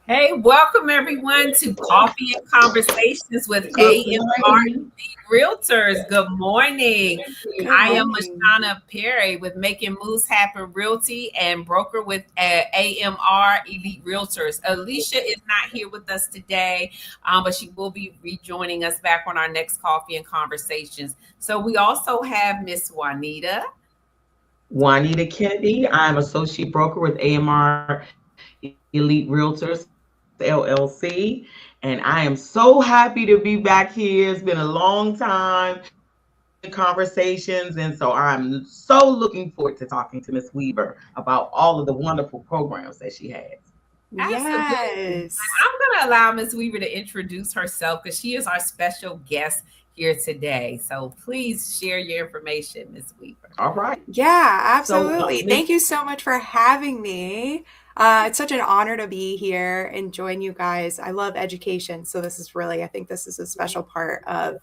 Hey, welcome everyone to Coffee and Conversations with Good AMR morning. Realtors. Good morning. Good I am morning. Mashana Perry with Making Moves Happen Realty and broker with AMR Elite Realtors. Alicia is not here with us today, but she will be rejoining us back on our next Coffee and Conversations. So we also have Miss Juanita. Juanita Kennedy. I'm associate broker with AMR Elite Realtors LLC. And I am so happy to be back here. It's been a long time doing conversations. And so I'm so looking forward to talking to Miss Weaver about all of the wonderful programs that she has. Absolutely. Yes. I'm going to allow Ms. Weaver to introduce herself because she is our special guest here today. So please share your information, Ms. Weaver. All right. Yeah, So, absolutely. Miss, Thank you so much for having me. It's such an honor to be here and join you guys. I love education. So this is really, I think this is a special part of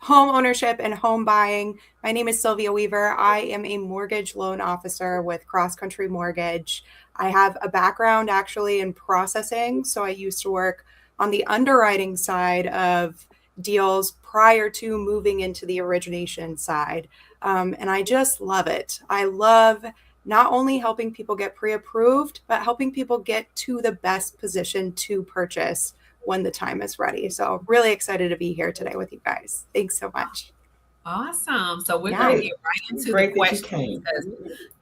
home ownership and home buying. My name is Sylvia Weaver. I am a mortgage loan officer with Cross Country Mortgage. I have a background actually in processing. So I used to work on the underwriting side of deals prior to moving into the origination side. And I just love it. I love not only helping people get pre approved, but helping people get to the best position to purchase when the time is ready. So, really excited to be here today with you guys. Thanks so much. Awesome. So we're going to Yeah. get right into the great that you questions came. because,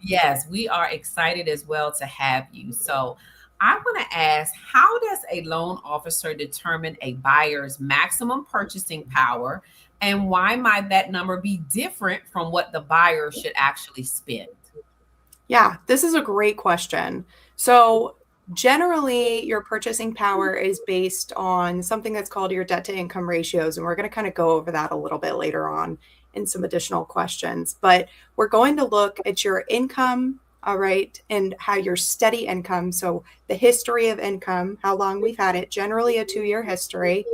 yes, we are excited as well to have you. So I want to ask, how does a loan officer determine a buyer's maximum purchasing power, and why might that number be different from what the buyer should actually spend? Yeah, this is a great question. So, generally, your purchasing power is based on something that's called your debt to income ratios. And we're going to kind of go over that a little bit later on in some additional questions. But we're going to look at your income, all right, and how your steady income. So, the history of income, how long we've had it, generally a 2 year history,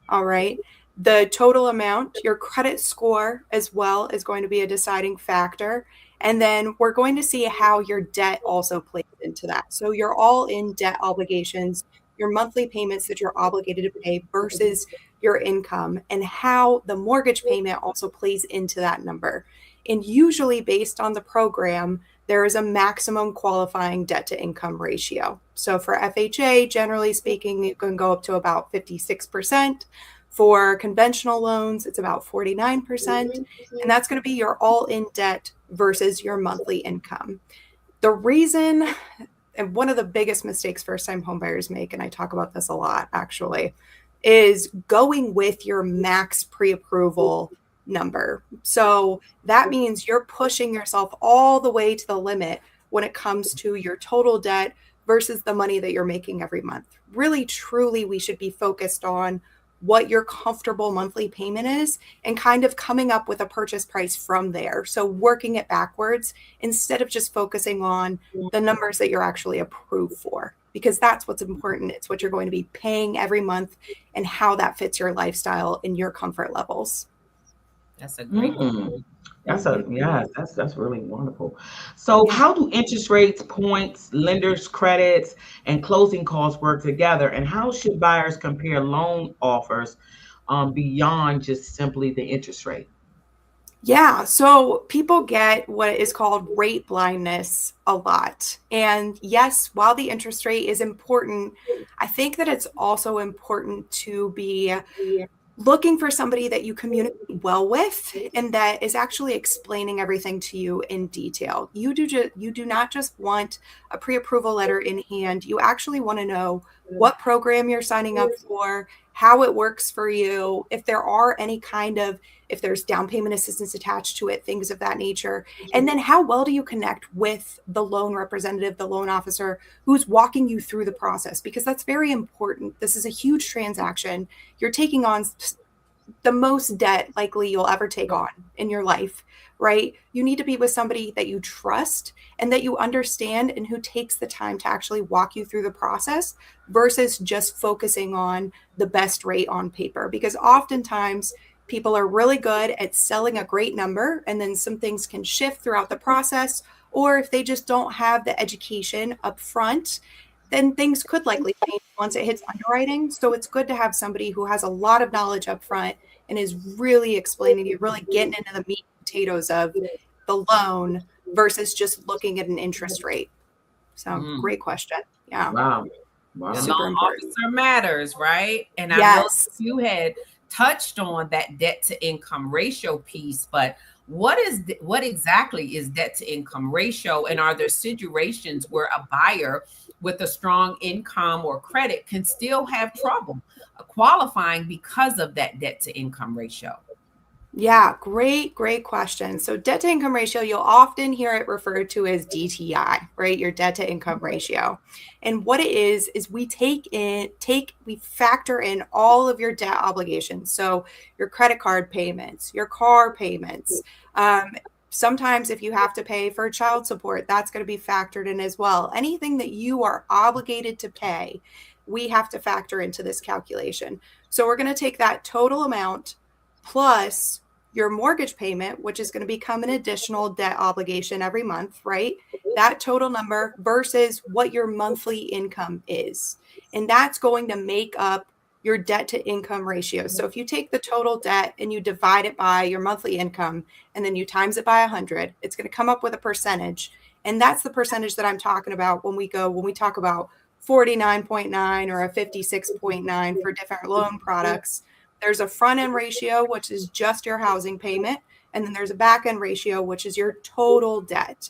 all right. The total amount, your credit score as well is going to be a deciding factor. And then we're going to see how your debt also plays into that. So your all in debt obligations, your monthly payments that you're obligated to pay versus your income, and how the mortgage payment also plays into that number. And usually, based on the program, there is a maximum qualifying debt to income ratio. So for FHA, generally speaking, it can go up to about 56%. For conventional loans, it's about 49%. And that's going to be your all in debt versus your monthly income. The reason, and one of the biggest mistakes first time homebuyers make, and I talk about this a lot actually, is going with your max pre approval number. So that means you're pushing yourself all the way to the limit when it comes to your total debt versus the money that you're making every month. Really, truly, we should be focused on what your comfortable monthly payment is and kind of coming up with a purchase price from there. So working it backwards instead of just focusing on the numbers that you're actually approved for, because that's what's important. It's what you're going to be paying every month and how that fits your lifestyle and your comfort levels. That's a great point. Mm, Mhm. that's really wonderful. So, Yeah. how do interest rates, points, lenders' credits, and closing costs work together? And how should buyers compare loan offers beyond just simply the interest rate? Yeah, so people get what is called rate blindness a lot. And yes, while the interest rate is important, I think that it's also important to be looking for somebody that you communicate well with and that is actually explaining everything to you in detail. You do not just want a pre-approval letter in hand. You actually want to know what program you're signing up for, how it works for you, if there are any kind of if there's down payment assistance attached to it, things of that nature. And then how well do you connect with the loan representative, the loan officer who's walking you through the process, because that's very important. This is a huge transaction. You're taking on the most debt likely you'll ever take on in your life, right? You need to be with somebody that you trust and that you understand and who takes the time to actually walk you through the process versus just focusing on the best rate on paper. Because oftentimes people are really good at selling a great number and then some things can shift throughout the process. Or if they just don't have the education up front, then things could likely change once it hits underwriting. So it's good to have somebody who has a lot of knowledge up front and is really explaining to you, really getting into the meat and potatoes of the loan versus just looking at an interest rate. So Mm. great question. Yeah, Wow. The Wow. super loan important. officer matters, right? And I know Yes. you had touched on that debt to income ratio piece, but what exactly is debt to income ratio? And are there situations where a buyer with a strong income or credit can still have trouble qualifying because of that debt to income ratio? Yeah, great question. So debt to income ratio, you'll often hear it referred to as DTI, right? Your debt to income ratio. And what it is we factor in all of your debt obligations. So your credit card payments, your car payments. Um, Sometimes if you have to pay for child support, that's going to be factored in as well. Anything that you are obligated to pay, we have to factor into this calculation. So we're going to take that total amount plus your mortgage payment, which is going to become an additional debt obligation every month, right? That total number versus what your monthly income is. And that's going to make up your debt to income ratio. So if you take the total debt and you divide it by your monthly income and then you times it by 100, it's going to come up with a percentage. And that's the percentage that I'm talking about when we talk about 49.9 or a 56.9 for different loan products. There's a front end ratio, which is just your housing payment. And then there's a back end ratio, which is your total debt.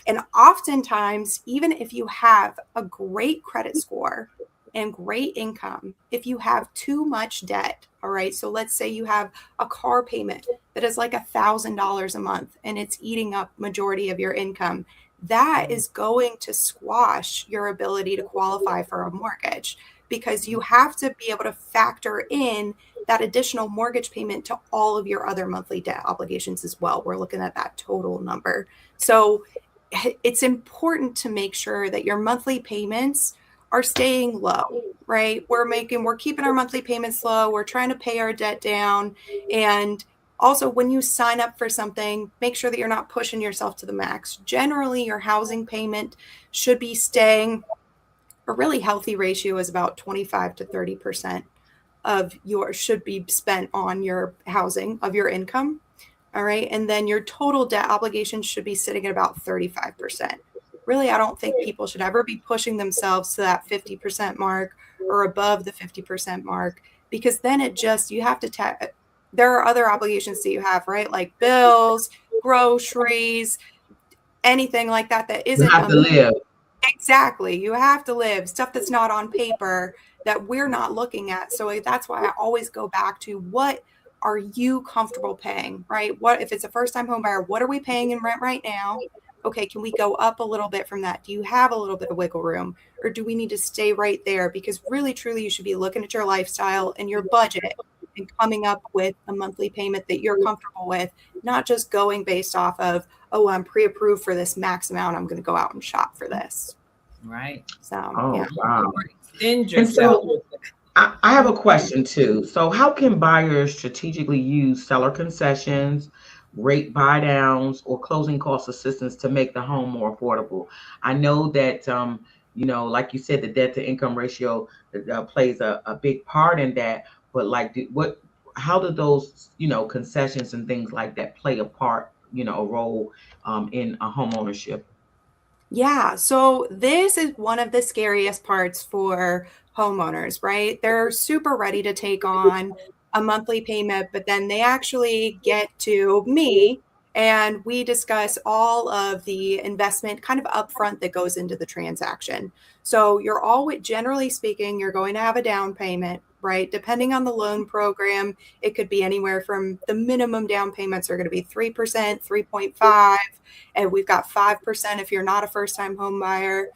And oftentimes, even if you have a great credit score and great income, if you have too much debt, all right, so let's say you have a car payment that is like $1,000 a month and it's eating up majority of your income, that is going to squash your ability to qualify for a mortgage because you have to be able to factor in that additional mortgage payment to all of your other monthly debt obligations as well. We're looking at that total number. So it's important to make sure that your monthly payments are staying low, right? We're keeping our monthly payments low. We're trying to pay our debt down. And also, when you sign up for something, make sure that you're not pushing yourself to the max. Generally, your housing payment should be staying, a really healthy ratio is about 25 to 30% of your should be spent on your housing of your income. All right. And then your total debt obligations should be sitting at about 35%. Really, I don't think people should ever be pushing themselves to that 50% mark or above the 50% mark because then you have to, there are other obligations that you have, right? Like bills, groceries, anything like that that You isn't have to live. exactly. You have to live stuff that's not on paper that we're not looking at. So that's why I always go back to what are you comfortable paying, right? What if it's a first time home buyer, what are we paying in rent right now? Okay, can we go up a little bit from that? Do you have a little bit of wiggle room or do we need to stay right there? Because really, truly, you should be looking at your lifestyle and your budget and coming up with a monthly payment that you're comfortable with, not just going based off of, oh, I'm pre approved for this max amount. I'm going to go out and shop for this. Right. So, Oh, yeah. wow. Or extend And yourself. so I have a question too. So, how can buyers strategically use seller concessions, rate buy downs, or closing cost assistance to make the home more affordable? I know that, like you said, the debt to income ratio plays a big part in that. But, like, how do those, concessions and things like that play a part, a role in a home ownership? Yeah, so this is one of the scariest parts for homeowners, right? They're super ready to take on a monthly payment, but then they actually get to me and we discuss all of the investment kind of upfront that goes into the transaction. So you're always, generally speaking, you're going to have a down payment, right? Depending on the loan program, it could be anywhere from the minimum down payments are going to be 3%, 3.5, and we've got 5% if you're not a first time home buyer.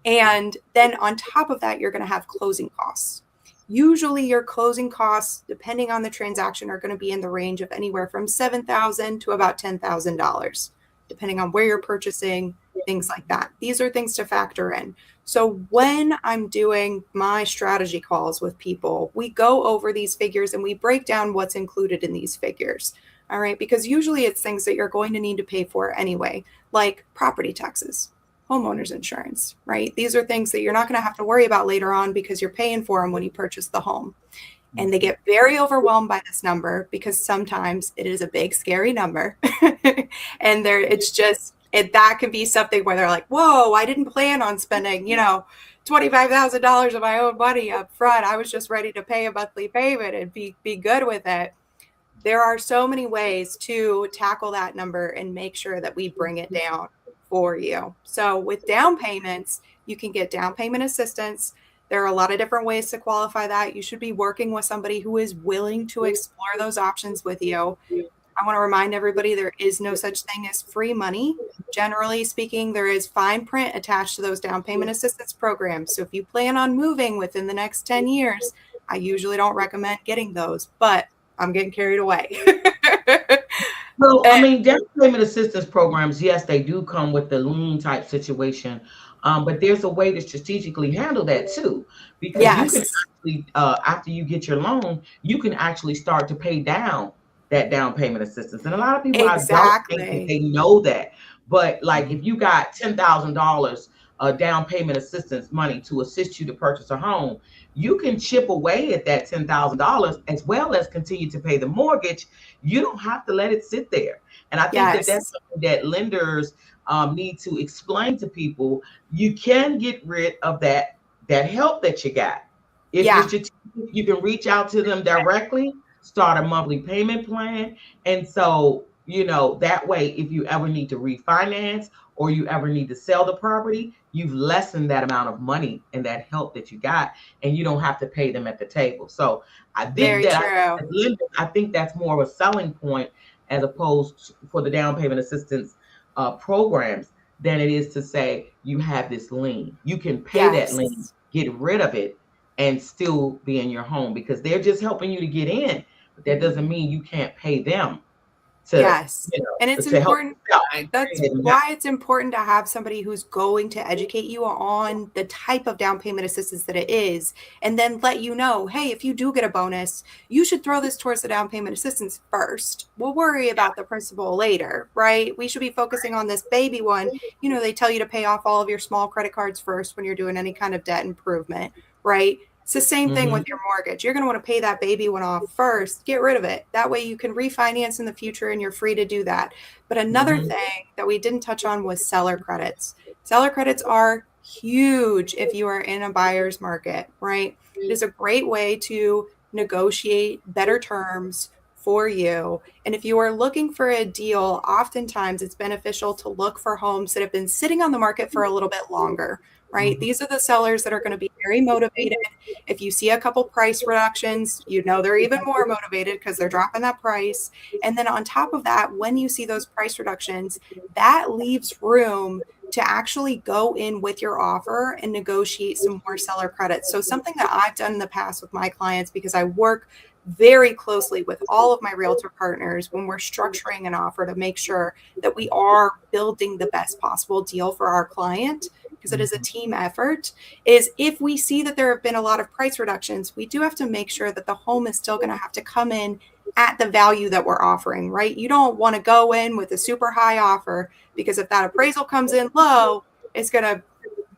And then on top of that, you're going to have closing costs. Usually your closing costs, depending on the transaction, are going to be in the range of anywhere from $7,000 to about $10,000, depending on where you're purchasing, things like that. These are things to factor in. So when I'm doing my strategy calls with people, we go over these figures and we break down what's included in these figures. All right, because usually it's things that you're going to need to pay for anyway, like property taxes. homeowners insurance, right? These are things that you're not going to have to worry about later on because you're paying for them when you purchase the home. And they get very overwhelmed by this number because sometimes it is a big, scary number. And it's just, that could be something where they're like, whoa, I didn't plan on spending, $25,000 of my own money up front. I was just ready to pay a monthly payment and be good with it. There are so many ways to tackle that number and make sure that we bring it down for you. So with down payments, you can get down payment assistance. There are a lot of different ways to qualify that. You should be working with somebody who is willing to explore those options with you. I want to remind everybody there is no such thing as free money. Generally speaking, there is fine print attached to those down payment assistance programs. So if you plan on moving within the next 10 years, I usually don't recommend getting those, but I'm getting carried away. Well, I And mean, down payment assistance programs, yes, they do come with the lien type situation, but there's a way to strategically handle that too, because you can yes, actually, after you get your loan, you can actually start to pay down that down payment assistance. And a lot of people, I don't think that exactly. they know that, but like if you got $10,000 down payment assistance money to assist you to purchase a home, you can chip away at that $10,000 as well as continue to pay the mortgage. You don't have to let it sit there. And I think that that's Yes. something that lenders need to explain to people. You can get rid of that help that you got. If you're Yeah. strategic, you can reach out to them directly, start a monthly payment plan. And so, that way, if you ever need to refinance or you ever need to sell the property, you've lessened that amount of money and that help that you got, and you don't have to pay them at the table. So I think Very that true. as lenders, I think that's more of a selling point as opposed for the down payment assistance programs than it is to say you have this lien. You can pay that lien, Yes. get rid of it, and still be in your home because they're just helping you to get in, but that doesn't mean you can't pay them to Yes. And it's to help important. yourself. I That's agree. why it's important to have somebody who's going to educate you on the type of down payment assistance that it is, and then let you know, hey, if you do get a bonus, you should throw this towards the down payment assistance first. We'll worry about the principal later, right? We should be focusing on this baby one. They tell you to pay off all of your small credit cards first when you're doing any kind of debt improvement, right? It's the same thing with Mhm, your mortgage. You're going to want to pay that baby one off first. Get rid of it. That way you can refinance in the future and you're free to do that. But another mhm, thing that we didn't touch on was seller credits. Seller credits are huge if you are in a buyer's market, right? It is a great way to negotiate better terms for you. And if you are looking for a deal, oftentimes it's beneficial to look for homes that have been sitting on the market for a little bit longer, right? mhm, These are the sellers that are going to be very motivated. If you see a couple price reductions, they're even more motivated because they're dropping that price. And then on top of that, when you see those price reductions, that leaves room to actually go in with your offer and negotiate some more seller credits. So, something that I've done in the past with my clients, because I work very closely with all of my realtor partners when we're structuring an offer to make sure that we are building the best possible deal for our client, because it is a mhm, team effort, is if we see that there have been a lot of price reductions, we do have to make sure that the home is still going to have to come in at the value that we're offering, right? You don't want to go in with a super high offer because if that appraisal comes in low, it's going to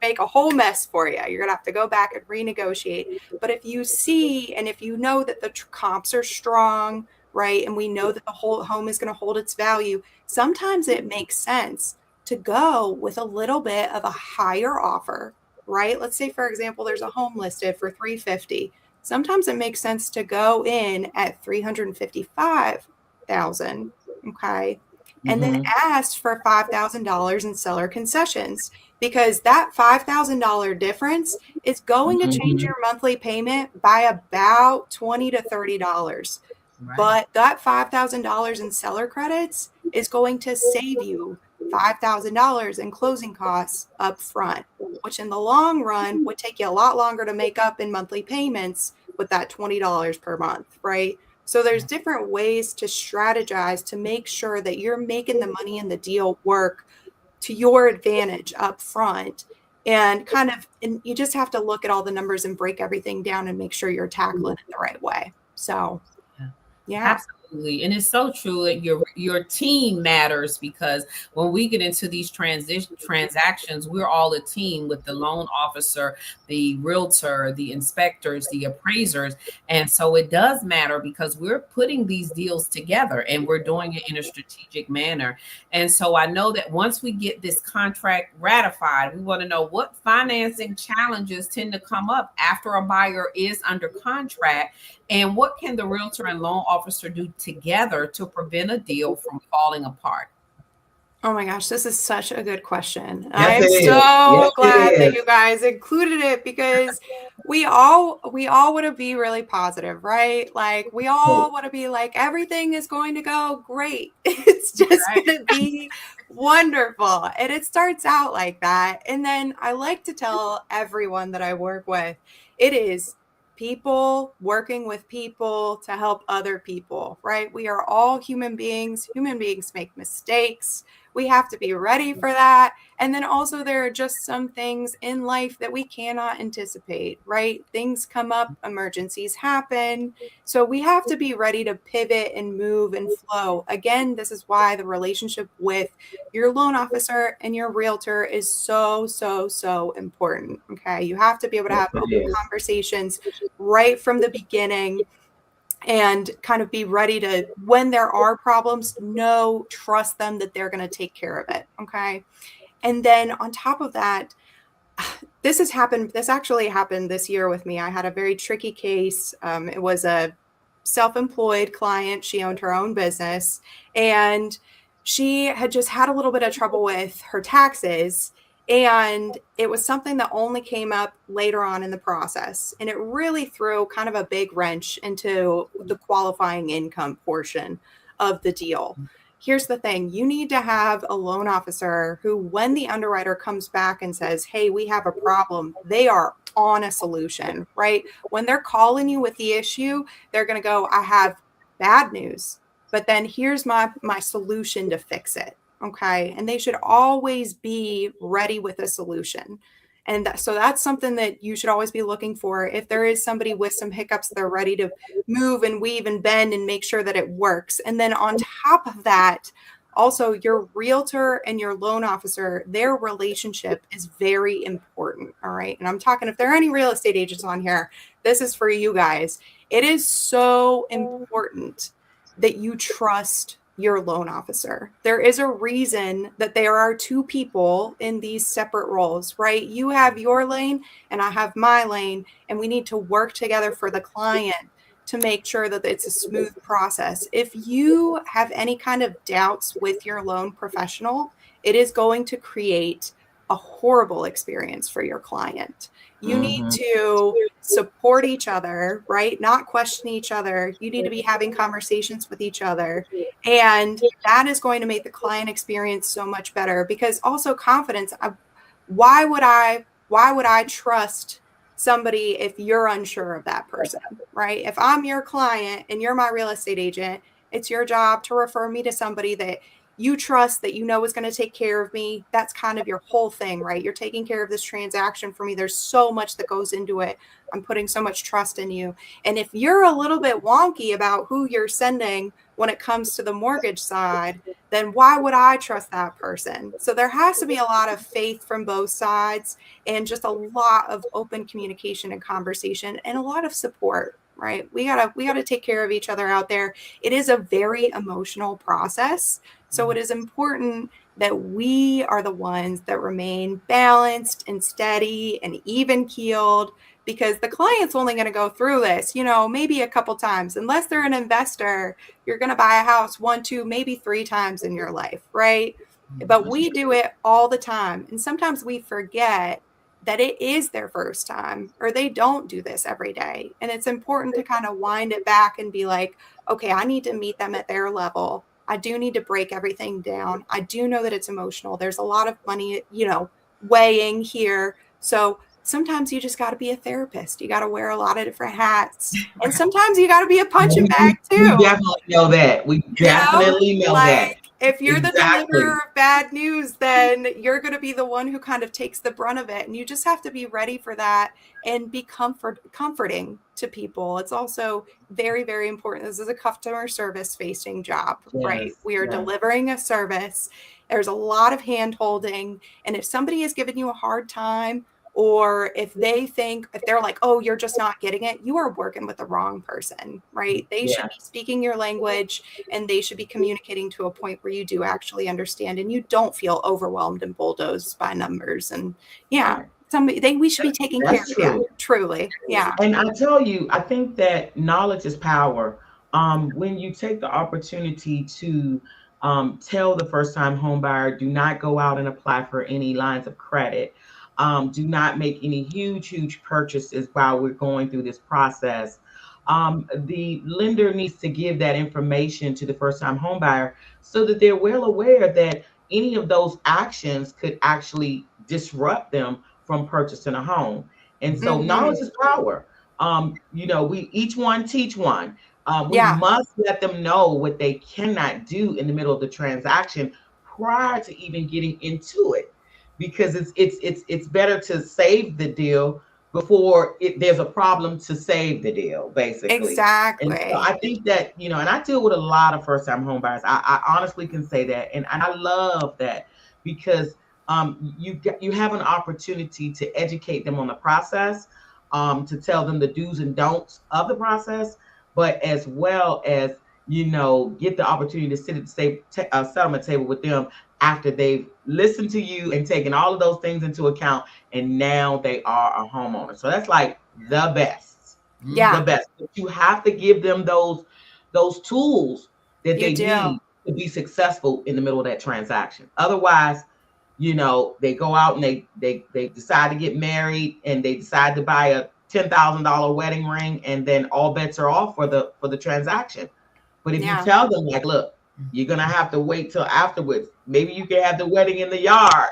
make a whole mess for you. You're going to have to go back and renegotiate. But if you see and if you know that the comps are strong, right, and we know that the whole home is going to hold its value, sometimes it makes sense to go with a little bit of a higher offer, right? Let's say, for example, there's a home listed for 350. Sometimes it makes sense to go in at 355,000, okay? And then mhm, ask for $5,000 in seller concessions, because that $5,000 difference is going to change mhm, your monthly payment by about 20 to $30. Right. But that $5,000 in seller credits is going to save you $5,000 in closing costs up front, which in the long run would take you a lot longer to make up in monthly payments with that $20 per month, right? So there's different ways to strategize to make sure that you're making the money in the deal work to your advantage up front, and you just have to look at all the numbers and break everything down and make sure you're tackling it the right way. So Yeah. yeah. Absolutely. And it's so true that your team matters, because when we get into these transition transactions, we're all a team with the loan officer, the realtor, the inspectors, the appraisers. And so it does matter because we're putting these deals together and we're doing it in a strategic manner. And so I know that once we get this contract ratified, we want to know what financing challenges tend to come up after a buyer is under contract, and what can the realtor and loan officer do together to prevent a deal from falling apart? Oh my gosh, this is such a good question. I Yes, am it is. Yes, so it glad that is. you guys included it because we all want to be really positive, right? Like we all want to be like everything is going to go great. It's just Right. going to be wonderful. And it starts out like that. And then I like to tell everyone that I work with, it is people working with people to help other people, right? We are all human beings. Human beings make mistakes. We have to be ready for that. And then also, there are just some things in life that we cannot anticipate, right? Things come up, emergencies happen. So we have to be ready to pivot and move and flow. Again, this is why the relationship with your loan officer and your realtor is so, so, so important. Okay. You have to be able to Yes, have it open is. conversations right from the beginning and kind of be ready to, when there are problems, know, trust them that they're going to take care of it. Okay. And then on top of that, this actually happened this year with me. I had a very tricky case. It was a self-employed client. She owned her own business and she had just had a little bit of trouble with her taxes. And it was something that only came up later on in the process. And it really threw kind of a big wrench into the qualifying income portion of the deal. Here's the thing, you need to have a loan officer who, when the underwriter comes back and says, hey, we have a problem, they are on a solution, right? When they're calling you with the issue, they're going to go, I have bad news, but then here's my solution to fix it. Okay. And they should always be ready with a solution. And so that's something that you should always be looking for. If there is somebody with some hiccups, they're ready to move and weave and bend and make sure that it works. And then on top of that, also your realtor and your loan officer, their relationship is very important. All right. And I'm talking, if there are any real estate agents on here, this is for you guys. It is so important that you trust your loan officer. There is a reason that there are two people in these separate roles, right? You have your lane and I have my lane, and we need to work together for the client to make sure that it's a smooth process. If you have any kind of doubts with your loan professional, it is going to create a horrible experience for your client. You need Mm-hmm. to support each other, right? Not question each other. You need to be having conversations with each other. And that is going to make the client experience so much better, because also confidence. Why would I trust somebody if you're unsure of that person, right? If I'm your client and you're my real estate agent, it's your job to refer me to somebody that you trust, that you know is going to take care of me. That's kind of your whole thing, right? You're taking care of this transaction for me. There's so much that goes into it. I'm putting so much trust in you. And if you're a little bit wonky about who you're sending when it comes to the mortgage side, then why would I trust that person? So there has to be a lot of faith from both sides, and just a lot of open communication and conversation and a lot of support, right? We got to take care of each other out there. It is a very emotional process. So it is important that we are the ones that remain balanced and steady and even keeled, because the client's only going to go through this, maybe a couple times. Unless they're an investor, you're going to buy a house one, two, maybe three times in your life, right? But That's we true. do it all the time. And sometimes we forget that it is their first time, or they don't do this every day. And it's important to kind of wind it back and be like, okay, I need to meet them at their level. I do need to break everything down. I do know that it's emotional. There's a lot of money, weighing here. So sometimes you just got to be a therapist. You got to wear a lot of different hats. And sometimes you got to be a punching We bag we too. definitely know that. We You know, definitely know like that. if you're the deliverer Exactly. of bad news, then you're going to be the one who kind of takes the brunt of it. And you just have to be ready for that and be comforting to people. It's also very, very important. This is a customer service facing job, right? Yes. We are Yes. delivering a service. There's a lot of hand holding. And if somebody is giving you a hard time, or if they're like, oh, you're just not getting it, you are working with the wrong person, right? They should be Yes. speaking your language, and they should be communicating to a point where you do actually understand and you don't feel overwhelmed and bulldozed by numbers. And yeah, Right. we should be taking care That's of you, true. truly. Yeah. And I tell you, I think that knowledge is power. When you take the opportunity to tell the first time home buyer, do not go out and apply for any lines of credit. Do not make any huge purchases while we're going through this process. The lender needs to give that information to the first time home buyer so that they're well aware that any of those actions could actually disrupt them from purchasing a home. And so Mm-hmm. knowledge is power. We each one teach one. We Yeah. must let them know what they cannot do in the middle of the transaction prior to even getting into it, because it's better to save the deal before there's a problem to save the deal, basically. And so Exactly. I think that, and I deal with a lot of first time home buyers. I honestly can say that. And I love that because you have an opportunity to educate them on the process, to tell them the do's and don'ts of the process, but as well as get the opportunity to sit at the settlement table with them after they've listened to you and taken all of those things into account, and now they are a homeowner. So that's like the best, the Yeah, best. But you have to give them those tools that you they do. need to be successful in the middle of that transaction. Otherwise, they go out and they decide to get married and they decide to buy a $10,000 wedding ring, and then all bets are off for the transaction. But if you Yeah. tell them, like, look, you're gonna have to wait till afterwards. Maybe you can have the wedding in the yard.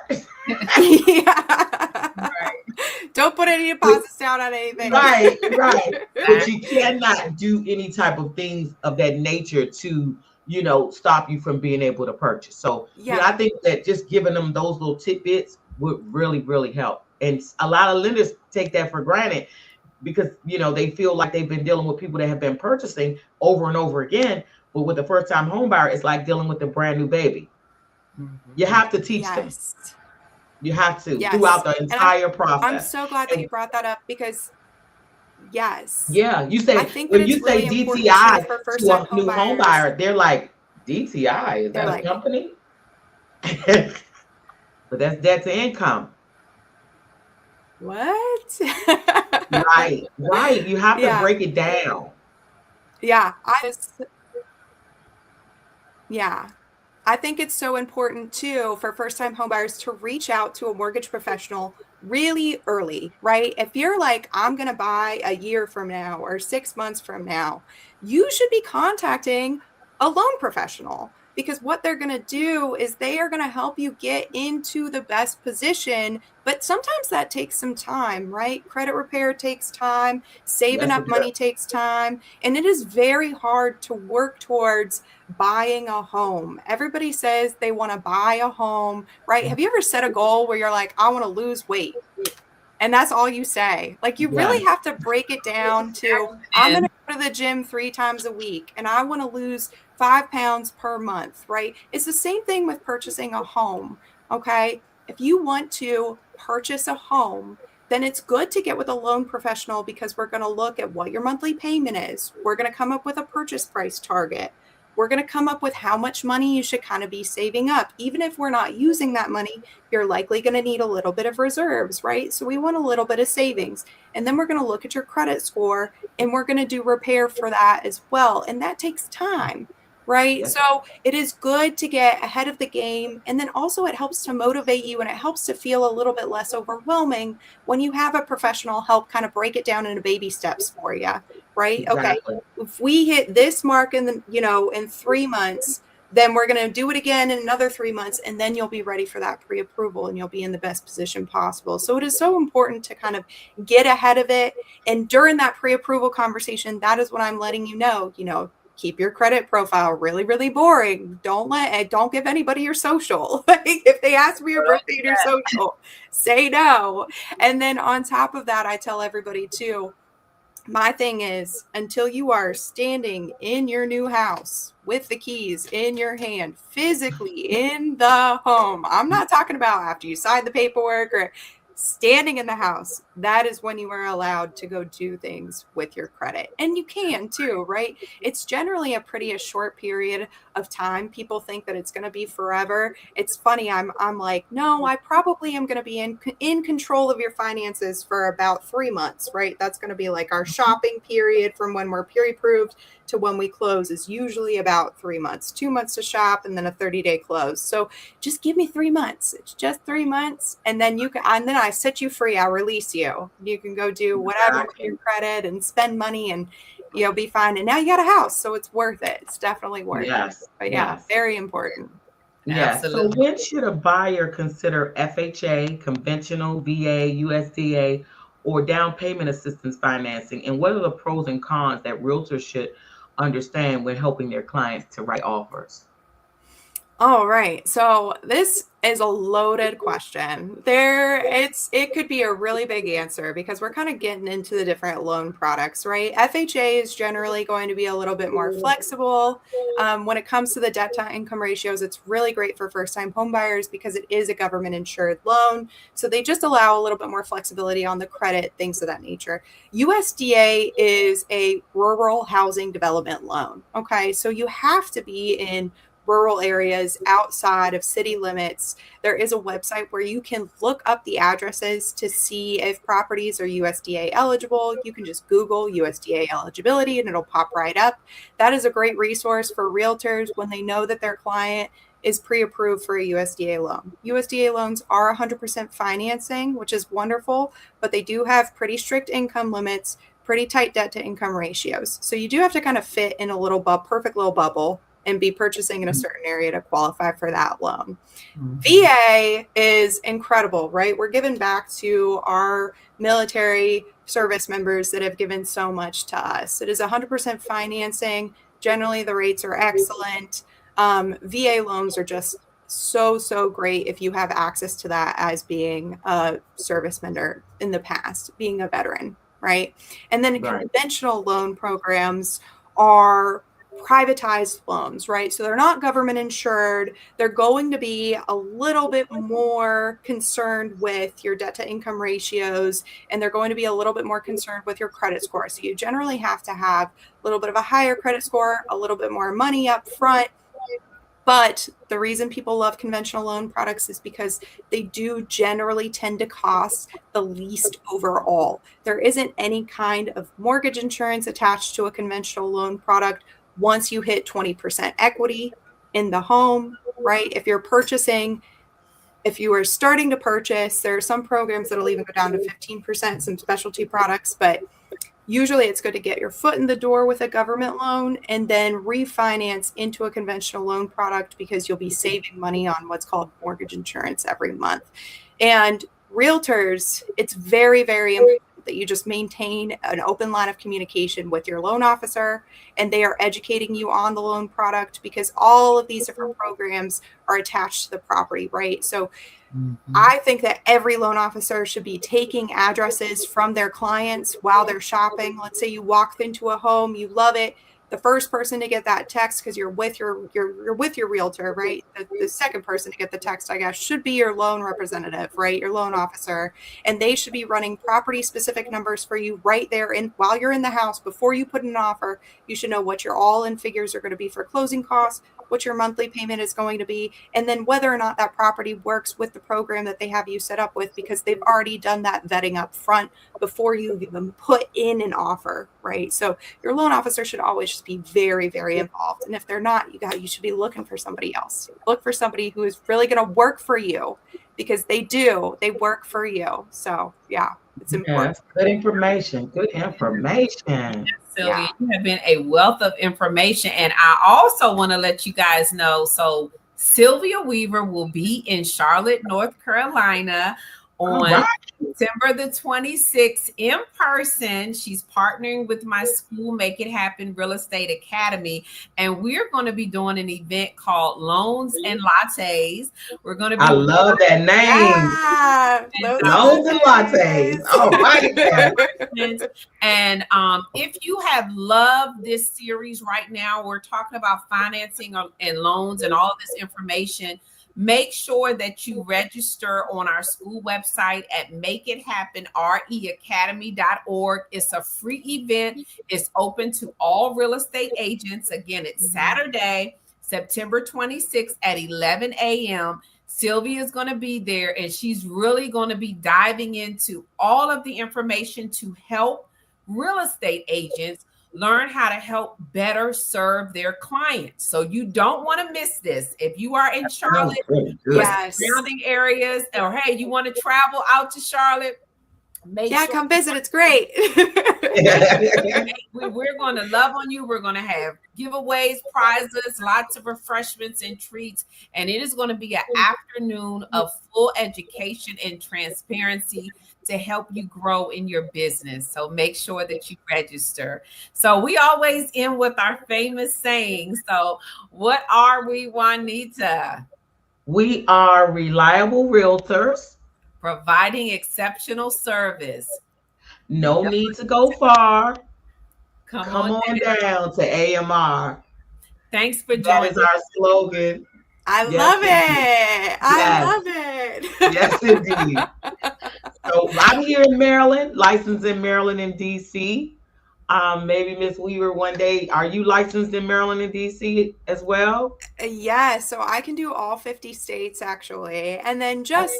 Yeah. Right. Don't put any deposits down on anything. Right. But Exactly. you cannot do any type of things of that nature to, stop you from being able to purchase. So, Yeah. I think that just giving them those little tidbits would really, really help. And a lot of lenders take that for granted because, they feel like they've been dealing with people that have been purchasing over and over again. But with the first time home buyer, it's like dealing with a brand new baby. You Mhm. have to teach them. Yes. You have to Yes. throughout the And entire I'm process. so glad that And you brought that up because yes, yeah, I think that when it's you say really important too DTI for first to time a home new home buyers. buyer, they're like, DTI, is They're that a like, company? But that's debt to income. what? Right, right. You have to Yeah. break it down. Yeah. Yeah. I think it's so important too for first time homebuyers to reach out to a mortgage professional really early, right? If you're like, I'm going to buy a year from now or 6 months from now, you should be contacting a loan professional because what they're going to do is they are going to help you get into the best position. But sometimes that takes some time, right? Credit repair takes time, saving Yes, up it money does. takes time, and it is very hard to work towards buying a home. Everybody says they want to buy a home, right? Have you ever set a goal where you're like, I want to lose weight? And that's all you say. Like, you really Yes, have to break it down to, I'm going And to go to the gym 3 times a week and I want to lose 5 pounds per month, right? It's the same thing with purchasing a home. Okay. If you want to purchase a home, then it's good to get with a loan professional because we're going to look at what your monthly payment is. We're going to come up with a purchase price target. We're going to come up with how much money you should kind of be saving up. Even if we're not using that money, you're likely going to need a little bit of reserves, right? So we want a little bit of savings. And then we're going to look at your credit score and we're going to do repair for that as well. And that takes time, right? yes, So it is good to get ahead of the game. And then also it helps to motivate you and it helps to feel a little bit less overwhelming when you have a professional help kind of break it down into baby steps for you, right? Okay. exactly. If we hit this mark in in 3 months, then we're going to do it again in another 3 months, and then you'll be ready for that pre-approval and you'll be in the best position possible. So it is so important to kind of get ahead of it. And during that pre-approval conversation, that is when I'm letting you know, keep your credit profile really, really boring. Don't give anybody your social. Like if they ask for your birthday and your social, say no. And then on top of that, I tell everybody too, my thing is, until you are standing in your new house with the keys in your hand, physically in the home, I'm not talking about after you sign the paperwork or standing in the house, that is when you are allowed to go do things with your credit. And you can too, right? It's generally a short period of time. People think that it's going to be forever. It's funny. I'm like, no, I probably am going to be in control of your finances for about 3 months, right? That's going to be like our shopping period from when we're pre-approved to when we close is usually about 3 months, 2 months to shop and then a 30-day close. So just give me 3 months. It's just 3 months. And then and then I set you free. I release you. You can go do whatever with your credit and spend money and you'll be fine. And now you got a house. So it's worth it. It's definitely worth it. Yes, But yeah, yes. very important. Yes. So Absolutely. when should a buyer consider FHA, conventional, VA, USDA, or down payment assistance financing? And what are the pros and cons that realtors should understand when helping their clients to write offers? All right. So this is a loaded question. It could be a really big answer because we're kind of getting into the different loan products, right? FHA is generally going to be a little bit more flexible. When it comes to the debt to income ratios, it's really great for first time home buyers because it is a government insured loan. So they just allow a little bit more flexibility on the credit, things of that nature. USDA is a rural housing development loan. Okay. So you have to be in rural areas outside of city limits. There is a website where you can look up the addresses to see if properties are USDA eligible. You can just Google USDA eligibility and it'll pop right up. That is a great resource for realtors when they know that their client is pre-approved for a USDA loan. USDA loans are 100% financing, which is wonderful, but they do have pretty strict income limits, pretty tight debt to income ratios. So you do have to kind of fit in a perfect little bubble and be purchasing in a certain area to qualify for that loan. Mhm. VA is incredible, right? We're giving back to our military service members that have given so much to us. It is 100% financing. Generally, the rates are excellent. VA loans are just so great if you have access to that as being a service member in the past, being a veteran, right? And then Right. conventional loan programs are privatized loans, right? So they're not government insured. They're going to be a little bit more concerned with your debt to income ratios, and they're going to be a little bit more concerned with your credit score. So you generally have to have a little bit of a higher credit score, a little bit more money up front. But the reason people love conventional loan products is because they do generally tend to cost the least overall. There isn't any kind of mortgage insurance attached to a conventional loan product once you hit 20% equity in the home, right? If you are starting to purchase, there are some programs that'll even go down to 15%, some specialty products, but usually it's good to get your foot in the door with a government loan and then refinance into a conventional loan product because you'll be saving money on what's called mortgage insurance every month. And realtors, it's very important that you just maintain an open line of communication with your loan officer and they are educating you on the loan product because all of these different programs are attached to the property, right? So Mhm. I think that every loan officer should be taking addresses from their clients while they're shopping. Let's say you walk into a home, you love it. The first person to get that text because you're with you're with your realtor, right? The second person to get the text, I guess, should be your loan representative, right? Your loan officer, and they should be running property specific numbers for you right there in while you're in the house before you put in an offer. You should know what your all-in figures are going to be for closing costs, what your monthly payment is going to be, and then whether or not that property works with the program that they have you set up with because they've already done that vetting up front before you even put in an offer, right? So your loan officer should always just be very involved. And if they're not, you should be looking for somebody else. Look for somebody who is really going to work for you because they work for you. So yeah, it's important. Yes. Good information. Good information. Yeah. Sylvia, you have been a wealth of information. And I also want to let you guys know so, Sylvia Weaver will be in Charlotte, North Carolina All on right. September the 26th in person. She's partnering with my school, Make It Happen Real Estate Academy. And we're going to be doing an event called Loans and Lattes. We're going to I be love that name. Yeah, loads and Loans and lattes. All right. Now. questions. And if you have loved this series right now, we're talking about financing and loans and all of this information. Make sure that you register on our school website at makeithappenreacademy.org. It's a free event. It's open to all real estate agents. Again, it's Saturday, September 26th at 11 a.m. Sylvia is going to be there, and she's really going to be diving into all of the information to help real estate agents learn how to help better serve their clients. So you don't want to miss this. If you are in Sounds Charlotte really or good. Yes. surrounding areas, or hey, you want to travel out to Charlotte, make Yeah, sure come visit. It's great. we're going to love on you. We're going to have giveaways, prizes, lots of refreshments and treats. And it is going to be an afternoon of full education and transparency to help you grow in your business. So make sure that you register. So we always end with our famous saying. So what are we, Juanita? We are reliable realtors. Providing exceptional service. No need to go far. Come Come on on down. down to AMR. Thanks for That joining. is our slogan. I Yes, love indeed. it. I Yes. love it. Yes, indeed. So I'm here in Maryland, licensed in Maryland and DC. Maybe Miss Weaver one day. Are you licensed in Maryland and DC as well? Yeah, so I can do all 50 states actually. And then just,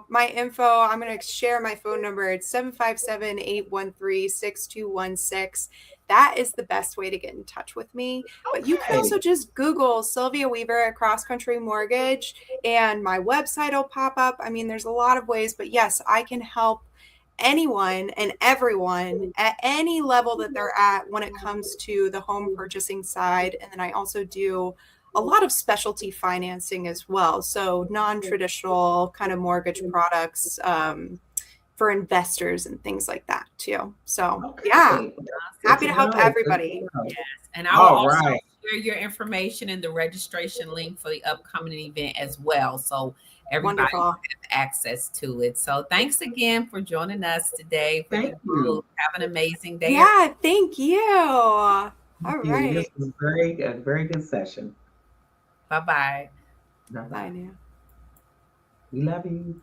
my info, I'm going to share my phone number. It's 757-813-6216. That is the best way to get in touch with me. But you can Okay. also just Google Sylvia Weaver at Cross Country Mortgage and my website will pop up. I mean, there's a lot of ways, but yes, I can help anyone and everyone at any level that they're at when it comes to the home purchasing side. And then I also do a lot of specialty financing as well. So non-traditional kind of mortgage products for investors and things like that too. So yeah, Okay. Good happy to to help know. Good everybody. to know. And I will All also right. share your information and the registration link for the upcoming event as well. So everybody will Wonderful. have access to it. So thanks again for joining us today for Thank you you. both. Have an amazing day. Yeah, thank you. All Thank you. right. This was a very good session. Bye bye. Bye Bye bye. now. We love you.